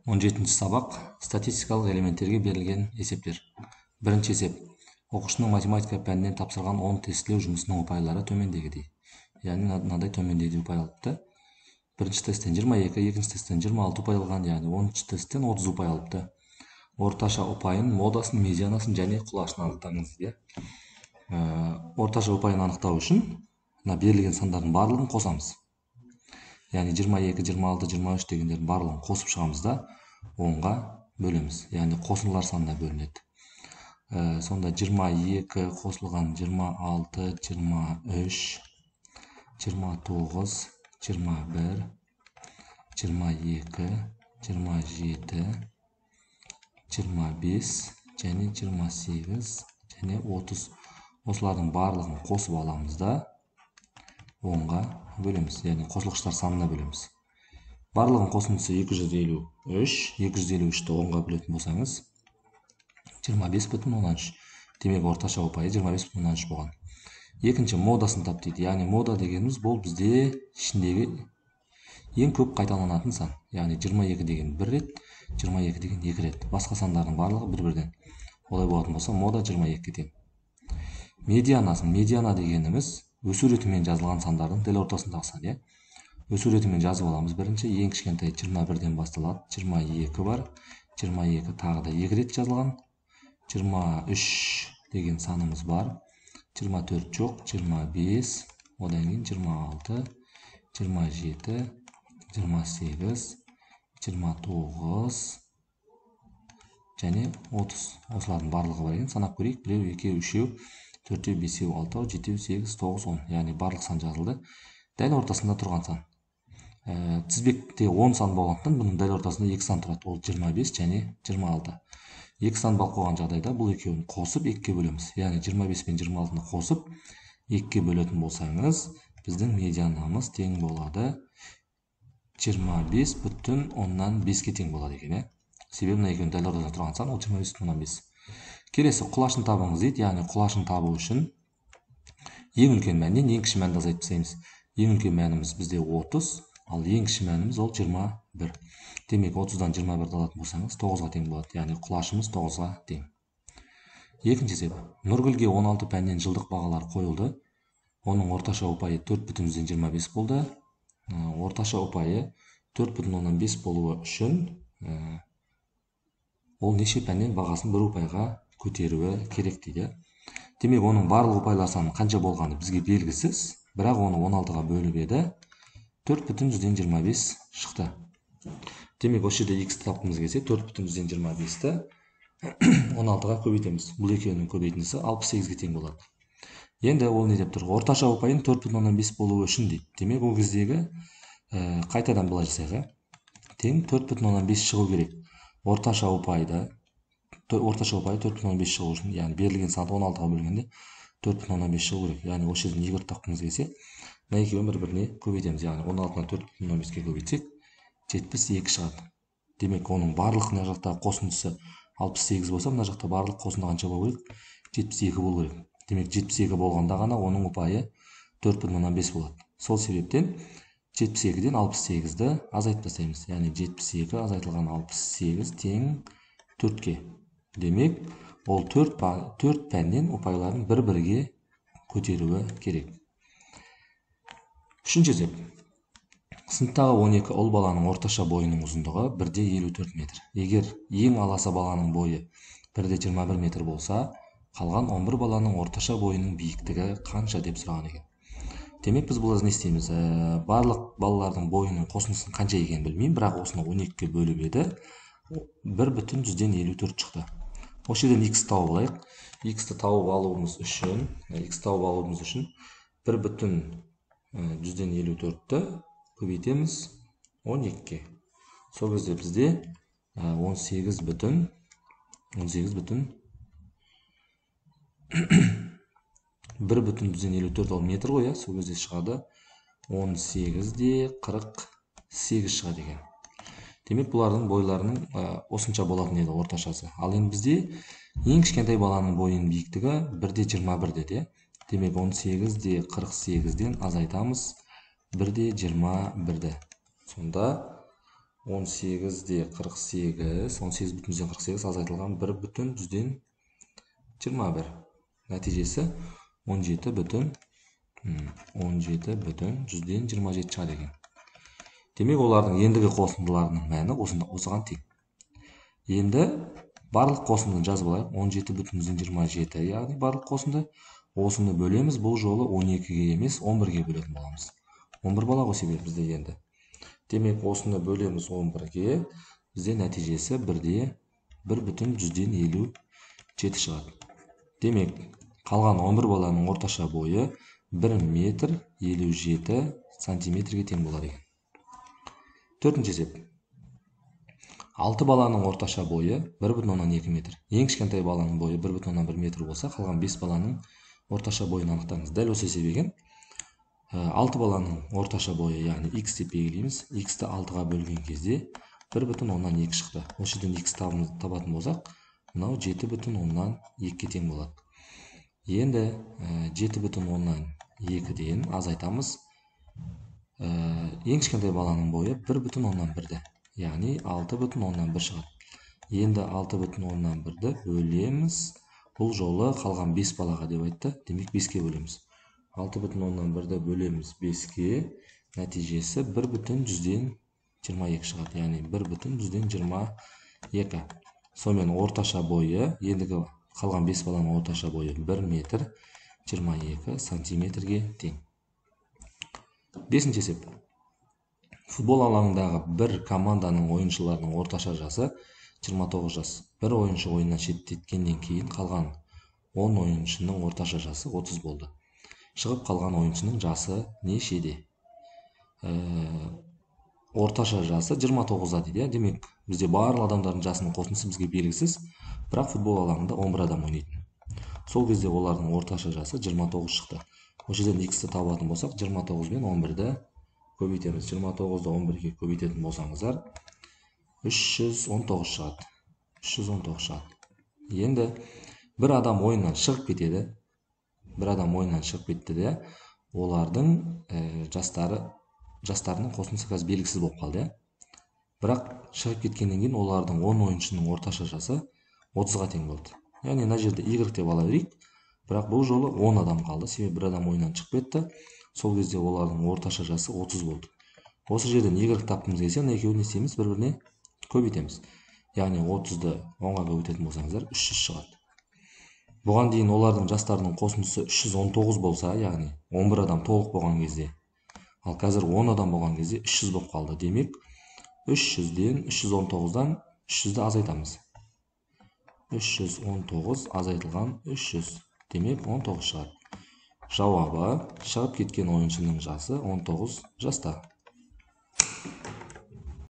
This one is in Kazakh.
17-ші сабақ статистикалық элементтерге берілген есептер. Бірінші есеп. Оқушының математика пәнінен тапсырған 10 тестілеу жұмысының ұпайлары төмендегідей. Яғни мынадай төмендегідей ұпай алыпты. Бірінші тесттен 22, екінші тесттен 26 ұпай алған, яғни 10-ші тесттен 30 ұпай алыпты. Орташа ұпайын, модасын, медианасын және құлашын анықтаңыз. Орташа ұпайын анықтау үшін берілген сандардың барлығын қосамыз. Яғни 22, 26, 23 дегендердің барлығын қосып шығамыз да 10-ға бөлеміз. Яғни қосылар санына бөлінеді. Сонда 22 қосылған 26, 23, 29, 21, 22, 27, 25 және 28 және 30. Осылардың барлығын қосып аламыз да 10-ға бөлеміз. Яғни қосылғыштар санына бөлеміз. Барлығын қосындысы 253. 253-ті 10-ға бөлетін болсаңыз 25,13. Демек орташа ұпайы 25,13 болған. Екінші модасын тап дейді. Яғни мода дегеніміз бұл бізде ішіндегі ең көп қайталанатын сан. Яғни 22 деген 1 рет, 22 деген 2 рет. Басқа сандардың барлығы бір-бірден. Олай болатын болса мода 22 тең. Медианасын. Медиана дегеніміз өсу ретімен жазылған сандардың дәл ортасындағы сан. Өсу ретімен жазып аламыз. Бірінші ең кішкентай 21-ден басталады. 22 бар. 22 тағы да 2 рет жазылған. 23 деген санымыз бар. 24 жоқ. 25, одан кейін 26, 27, 28, 29 және 30. Осылардың барлығы бар екен. Санап көрейік. 1, 2, 3, 4, 5, 6, 7, 8, 9, 10. Яғни барлық сан жазылды. Дәл ортасында тұрған сан. Тізбекте 10 сан болғандықтан бұның дәл ортасында 2 сан тұрады. Ол 25 және 26. 2 сан бар қойған жағдайда бұл екеуін қосып 2-ге бөлеміз. Яғни 25 пен 26-ны қосып 2-ге бөлетін болсаңыз, біздің медианамыз тең болады 25,5-ге тең болады екен. Себебі мына екеуінің дәл ортасында тұрған сан ол 25,5. Келесі құлашын табыңыз дейді. Яғни құлашын табу үшін ең үлкен мәннен ең кіші мәнді азайтып тастаймыз. Ең үлкен мәніміз бізде 30, ал ең кіші мәніміз ол 21. Демек 30-дан 21-ді алатын болсаңыз 9-ға тең болады. Яғни құлашымыз 9-ға тең. Екінші есеп. Нұргүлге 16 пәннен жылдық бағалар қойылды. Оның орташа ұпайы 4,25 болды. Орташа ұпайы 4,5 болуы үшін ол неше пәннен бағасын 1 ұпайға көтеруі керек дейді. Демек, оның барлық ұпайлар саны қанша болғаны бізге белгісіз, бірақ оны 16-ға бөліп еді, 4,25 шықты. Демек, осы жерде x тапқымыз келсе, 4,25-ті 16-ға көбейтеміз. Бұл екеуінің көбейтіндісі 68-ге тең болады. Енді ол не деп тұр? Орташа ұпайын 4,5 болуы үшін дейді. Демек, ол кездегі қайтадан былай жасайық. Тең 4,5 шығу керек. Орташа ұпайы 4,5 шығу үшін, яғни берілген санды 16-ға бөлгенде 4,5 шығу керек. Яғни осы жерден y тапқымыз келсе, мына екеуін бір-біріне көбейтеміз. Яғни 16-ны 4,5-ге көбейтсек, 72 шығады. Демек, оның барлық мына жақтағы қосындысы 68 болса, мына жақта барлық қосынды қанша болу керек? 72 болу керек. Демек, 72 болғанда ғана оның ұпайы 4,5 болады. Сол себептен 72-ден 68-ді азайтып тастаймыз. Яғни 72 азайтылған 68 тең 4-ке. Демек, ол 4 пәннен ұпайларын бір-бірге көтеруі керек. Үшінші есеп. Сыныптағы 12 ұл баланың орташа бойының ұзындығы 1,54 метр. Егер ең аласа баланың бойы 1,21 метр болса, қалған 11 баланың орташа бойының биіктігі қанша деп сұраған екен. Демек, біз бұл не істейміз? Барлық балалардың бойының қосындысын қанша екенін білмеймін, бірақ осыны 12-ге бөліп еді, 1,54 шықты. Осы жерден x тауып алайық. X-ті тауып алуымыз үшін 1,54-ті көбейтеміз 12-ге. Сол кезде бізде 1,54 ол метр ғой, сол кезде шығады 18,48 шығады екен. Демек, бұлардың бойларының осынша болатын еді орташасы. Ал енді бізде ең кішкентай баланың бойының биіктігі 1,21 деді. Демек, 18,48-ден азайтамыз 1,21-ді. Сонда 18,48, 18,48 азайтылған 1,21. Нәтижесі 17,27 шығады екен. Демек, олардың ендігі қосындыларының мәні осыған тең. Енді барлық қосындыны жазып алайық. 17,27, яғни барлық қосынды. Осыны бөлеміз, бұл жолы 12-ге емес 11-ге бөлетін боламыз. 11 бала ғой себебі бізде енді. Демек, осыны бөлеміз 11-ге, бізде нәтижесі 1,57 шығады. Демек, қалған 11 баланың орташа бойы 1 метр 57 сантиметрге тең болады екен. Төртінші есеп. 6 баланың орташа бойы 1,2 метр. Ең кішкентай баланың бойы 1,1 метр болса, қалған 5 баланың орташа бойын анықтаңыз. Дәл осы есеп екен. 6 баланың орташа бойы, яғни x деп белгілейміз. X-ті 6-ға бөлген кезде 1,2 шықты. Осы жерден x табатын болсақ, мынау 7,2-ге тең болады. Енді 7,2-ден азайтамыз. Ең кішкентай баланың бойы 1,1-ді, яғни 6,1 шығады. Енді 6,1-ді бөлеміз. Бұл жолы қалған 5 балаға деп айтты. Демек 5-ке бөлеміз. 6,1-ді бөлеміз 5-ке. Нәтижесі 1,22 шығады. Яғни 1,22. Сонымен орташа бойы, ендігі қалған 5 баланың орташа бойы 1 метр 22 сантиметрге тең. Бесінші есеп. Футбол алаңындағы бір команданың ойыншыларының орташа жасы 29 жас. Бір ойыншы ойыннан шеттеткеннен кейін қалған 10 ойыншының орташа жасы 30 болды. Шығып қалған ойыншының жасы нешеде? Орташа жасы 29-да дейді. Демек, бізде барлық адамдардың жасының қосындысы бізге белгісіз, бірақ футбол алаңында 11 адам ойнайтын. Сол кезде олардың орташа жасы 29 шықты. Осы жерден x-ті табатын болсақ, 29 мен 11-ді көбейтеміз. 29-ды 11-ге көбейтетін болсаңыздар, 319 шығады. 319 шығады. Енді бір адам ойыннан шығып кетеді. Олардың жастарының қосындысы қазір белгісіз болып қалды. Бірақ шығып кеткеннен кейін олардың 10 ойыншының орташа жасы 30-ға тең болды. Яғни мына жерде y деп ала берейік. Бірақ бұл жолы 10 адам қалды. Себебі бір адам ойыннан шығып кетті. Сол кезде олардың орташа жасы 30 болды. Осы жерден y тапқымыз келсе, мына екеуін не істейміз? Бір-біріне көбейтеміз. Яғни 30-ды 10-ға көбейтетін болсаңыздар 300 шығады. Бұған дейін олардың жастарының қосындысы 319 болса, яғни 11 адам толық болған кезде, ал қазір 10 адам болған кезде 300 болып қалды. Демек, 300-ден 319-дан 300-ді азайтамыз. 319 азайтылған 300. Демек, 19 шығады. Жауабы, шығып кеткен ойыншының жасы 19 жаста.